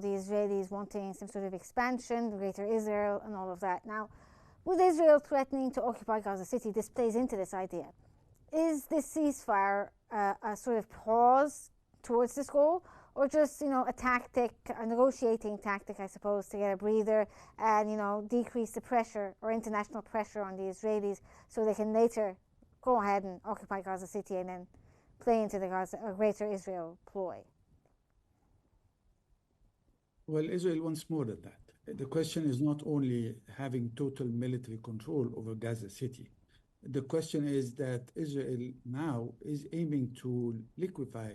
the Israelis wanting some sort of expansion, Greater Israel, and all of that. Now, with Israel threatening to occupy Gaza City, this plays into this idea. Is this ceasefire a sort of pause towards this goal, or just, a tactic, a negotiating tactic, I suppose, to get a breather and, decrease the pressure or international pressure on the Israelis so they can later go ahead and occupy Gaza City and then play into the Greater Israel ploy? Well, Israel wants more than that. The question is not only having total military control over Gaza City. The question is that Israel now is aiming to liquefy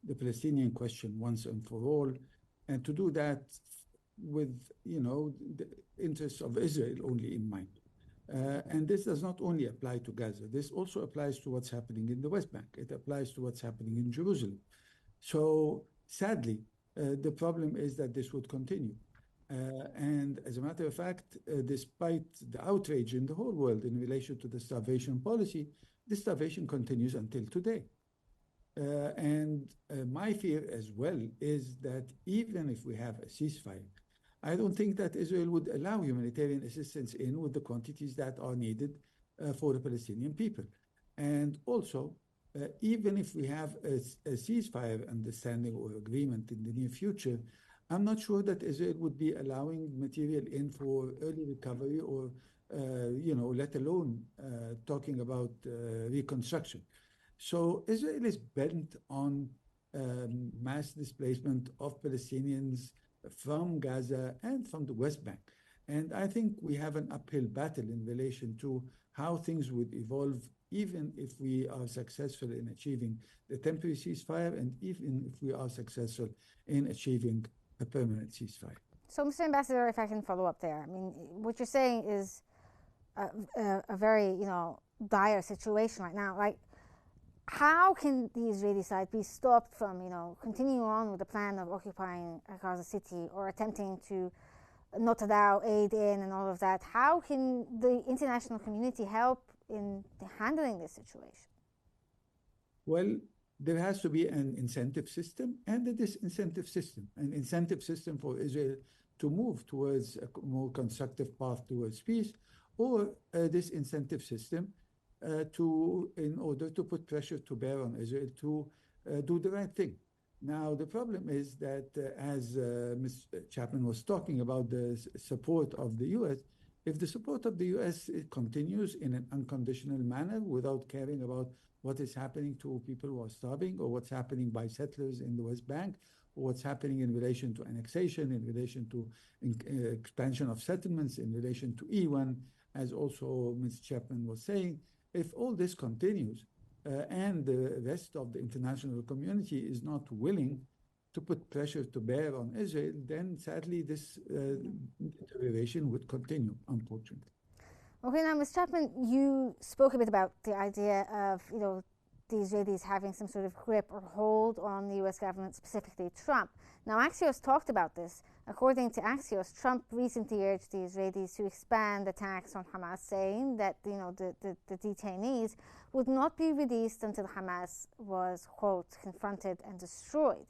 the Palestinian question once and for all, and to do that with, the interests of Israel only in mind. And this does not only apply to Gaza. This also applies to what's happening in the West Bank. It applies to what's happening in Jerusalem. So sadly, the problem is that this would continue. And as a matter of fact, despite the outrage in the whole world in relation to the starvation policy, the starvation continues until today. And my fear as well is that even if we have a ceasefire, I don't think that Israel would allow humanitarian assistance in with the quantities that are needed for the Palestinian people. And also, even if we have a ceasefire understanding or agreement in the near future, I'm not sure that Israel would be allowing material in for early recovery or, let alone talking about reconstruction. So Israel is bent on mass displacement of Palestinians from Gaza and from the West Bank. And I think we have an uphill battle in relation to how things would evolve, even if we are successful in achieving the temporary ceasefire and even if we are successful in achieving a permanent ceasefire. So, Mr. Ambassador, if I can follow up there, I mean, what you're saying is a very, dire situation right now. Like, how can the Israeli side be stopped from, continuing on with the plan of occupying Gaza City or attempting to not allow aid in and all of that? How can the international community help in handling this situation? Well, there has to be an incentive system and a disincentive system. An incentive system for Israel to move towards a more constructive path towards peace, or a disincentive system in order to put pressure to bear on Israel to do the right thing. Now, the problem is that, as Ms. Chapman was talking about the support of the U.S., if the support of the U.S. continues in an unconditional manner without caring about what is happening to people who are starving, or what's happening by settlers in the West Bank, or what's happening in relation to annexation, in relation to expansion of settlements, in relation to E1, as also Ms. Chapman was saying, if all this continues and the rest of the international community is not willing to put pressure to bear on Israel, then sadly this deterioration would continue, unfortunately. Okay, now, Ms. Chapman, you spoke a bit about the idea of, the Israelis having some sort of grip or hold on the U.S. government, specifically Trump. Now, Axios talked about this. According to Axios, Trump recently urged the Israelis to expand attacks on Hamas, saying that, the detainees would not be released until Hamas was, quote, confronted and destroyed.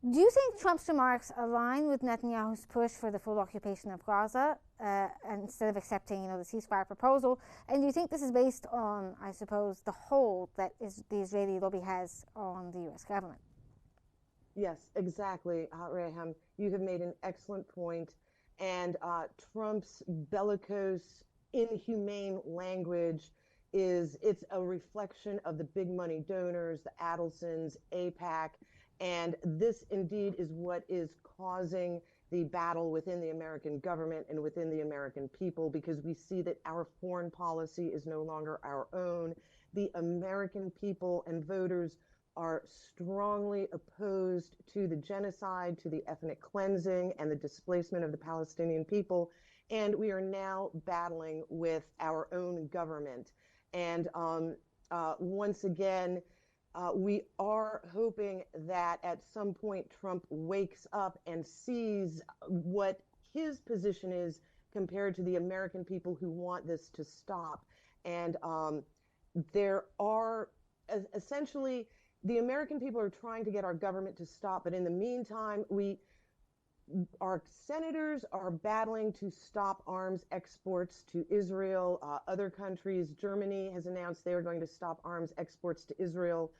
Do you think Trump's remarks align with Netanyahu's push for the full occupation of Gaza instead of accepting, the ceasefire proposal? And do you think this is based on, I suppose, the hold that the Israeli lobby has on the U.S. government? Yes, exactly, Reham. You have made an excellent point. And Trump's bellicose, inhumane language it's a reflection of the big money donors, the Adelsons, AIPAC. And this indeed is what is causing the battle within the American government and within the American people, because we see that our foreign policy is no longer our own. The American people and voters are strongly opposed to the genocide, to the ethnic cleansing, and the displacement of the Palestinian people. And we are now battling with our own government. And once again, we are hoping that at some point Trump wakes up and sees what his position is compared to the American people who want this to stop. And there are essentially, the American people are trying to get our government to stop. But in the meantime, our senators are battling to stop arms exports to Israel. Other countries, Germany has announced they are going to stop arms exports to Israel.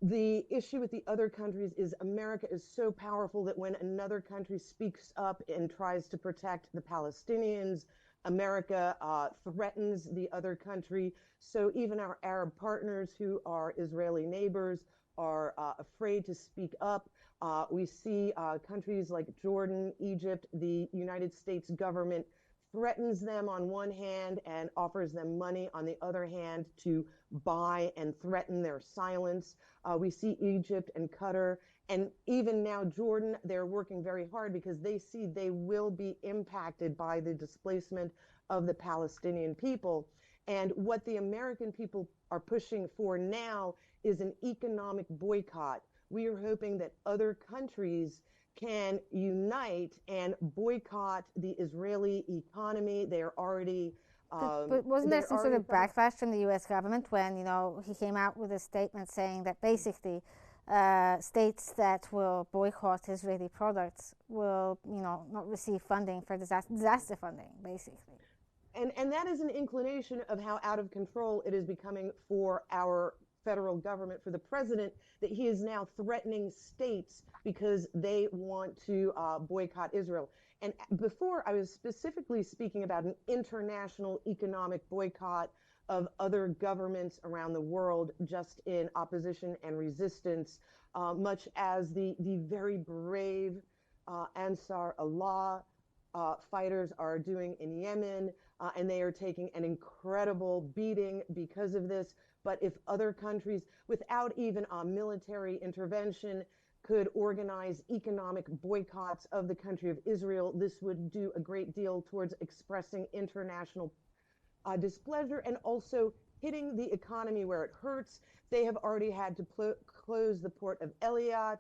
The issue with the other countries is America is so powerful that when another country speaks up and tries to protect the Palestinians, America threatens the other country. So even our Arab partners who are Israeli neighbors are afraid to speak up. We see countries like Jordan, Egypt, the United States government threatens them on one hand and offers them money on the other hand to buy and threaten their silence. We see Egypt and Qatar and even now Jordan, they're working very hard because they see they will be impacted by the displacement of the Palestinian people. And what the American people are pushing for now is an economic boycott. We are hoping that other countries can unite and boycott the Israeli economy. They're already but wasn't there some sort of backlash from the U.S. government when, you know, he came out with a statement saying that basically states that will boycott Israeli products will, you know, not receive funding for disaster funding, basically. And that is an inclination of how out of control it is becoming for our federal government, for the president, that he is now threatening states because they want to boycott Israel. And before, I was specifically speaking about an international economic boycott of other governments around the world just in opposition and resistance, much as the very brave Ansar Allah fighters are doing in Yemen, and they are taking an incredible beating because of this. But if other countries, without even a military intervention, could organize economic boycotts of the country of Israel, this would do a great deal towards expressing international displeasure and also hitting the economy where it hurts. They have already had to close the port of Eilat.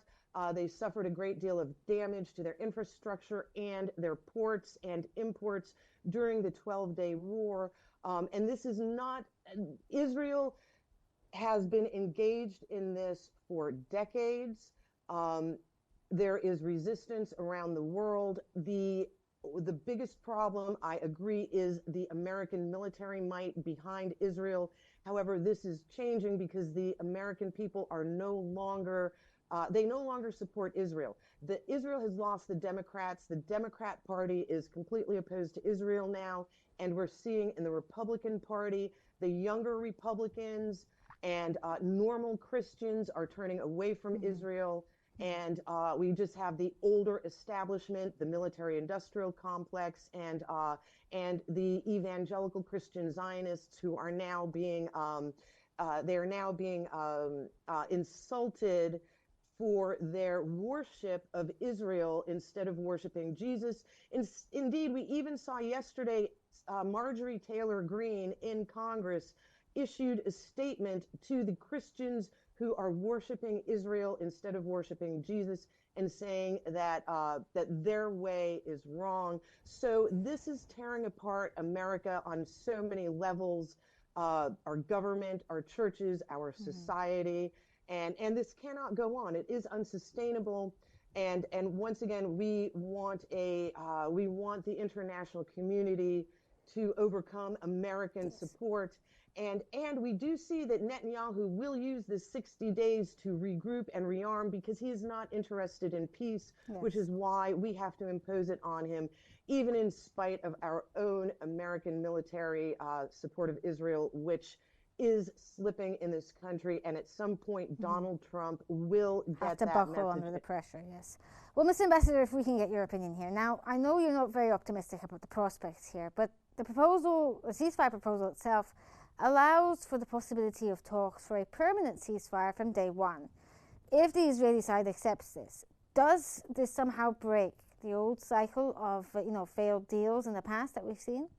They suffered a great deal of damage to their infrastructure and their ports and imports during the 12-day war. And this is not, Israel has been engaged in this for decades. There is resistance around the world. The biggest problem, I agree, is the American military might behind Israel. However, this is changing because the American people are no longer they no longer support Israel. Israel has lost the Democrats. The Democrat Party is completely opposed to Israel now. And we're seeing in the Republican Party, the younger Republicans and normal Christians are turning away from Israel. And we just have the older establishment, the military-industrial complex, and the evangelical Christian Zionists who are now being insulted for their worship of Israel instead of worshiping Jesus. Indeed, we even saw yesterday Marjorie Taylor Greene in Congress issued a statement to the Christians who are worshiping Israel instead of worshiping Jesus and saying that that their way is wrong. So this is tearing apart America on so many levels, our government, our churches, our society. And this cannot go on. It is unsustainable. And once again, we want the international community to overcome American support. And we do see that Netanyahu will use this 60 days to regroup and rearm because he is not interested in peace, which is why we have to impose it on him, even in spite of our own American military support of Israel, which is slipping in this country, and at some point Donald Trump will get that buckle under the pressure. Yes. Well, Mr. Ambassador, if we can get your opinion here. Now, I know you're not very optimistic about the prospects here, but the proposal, the ceasefire proposal itself, allows for the possibility of talks for a permanent ceasefire from day one. If the Israeli side accepts this, does this somehow break the old cycle of failed deals in the past that we've seen?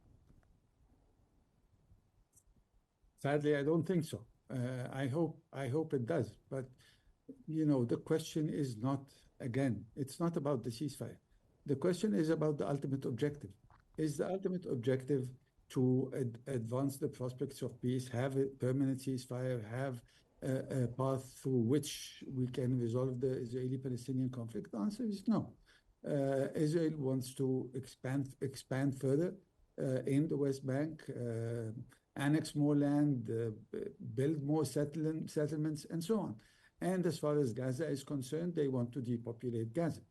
Sadly, I don't think so. I hope it does. But, the question is not, again, it's not about the ceasefire. The question is about the ultimate objective. Is the ultimate objective to advance the prospects of peace, have a permanent ceasefire, have a path through which we can resolve the Israeli-Palestinian conflict? The answer is no. Israel wants to expand further in the West Bank, annex more land, build more settlements, and so on. And as far as Gaza is concerned, they want to depopulate Gaza.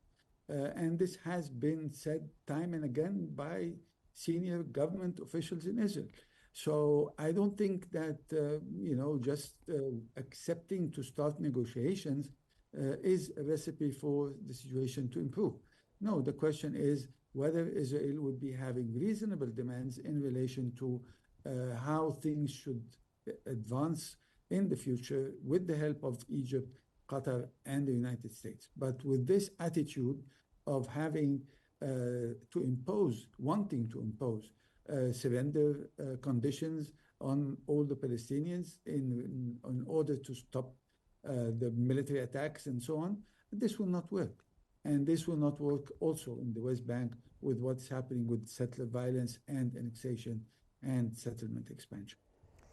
And this has been said time and again by senior government officials in Israel. So I don't think that, just accepting to start negotiations is a recipe for the situation to improve. No, the question is whether Israel would be having reasonable demands in relation to how things should advance in the future with the help of Egypt, Qatar, and the United States. But with this attitude of having wanting to impose surrender conditions on all the Palestinians in order to stop the military attacks and so on, this will not work. And this will not work also in the West Bank with what's happening with settler violence and annexation and settlement expansion.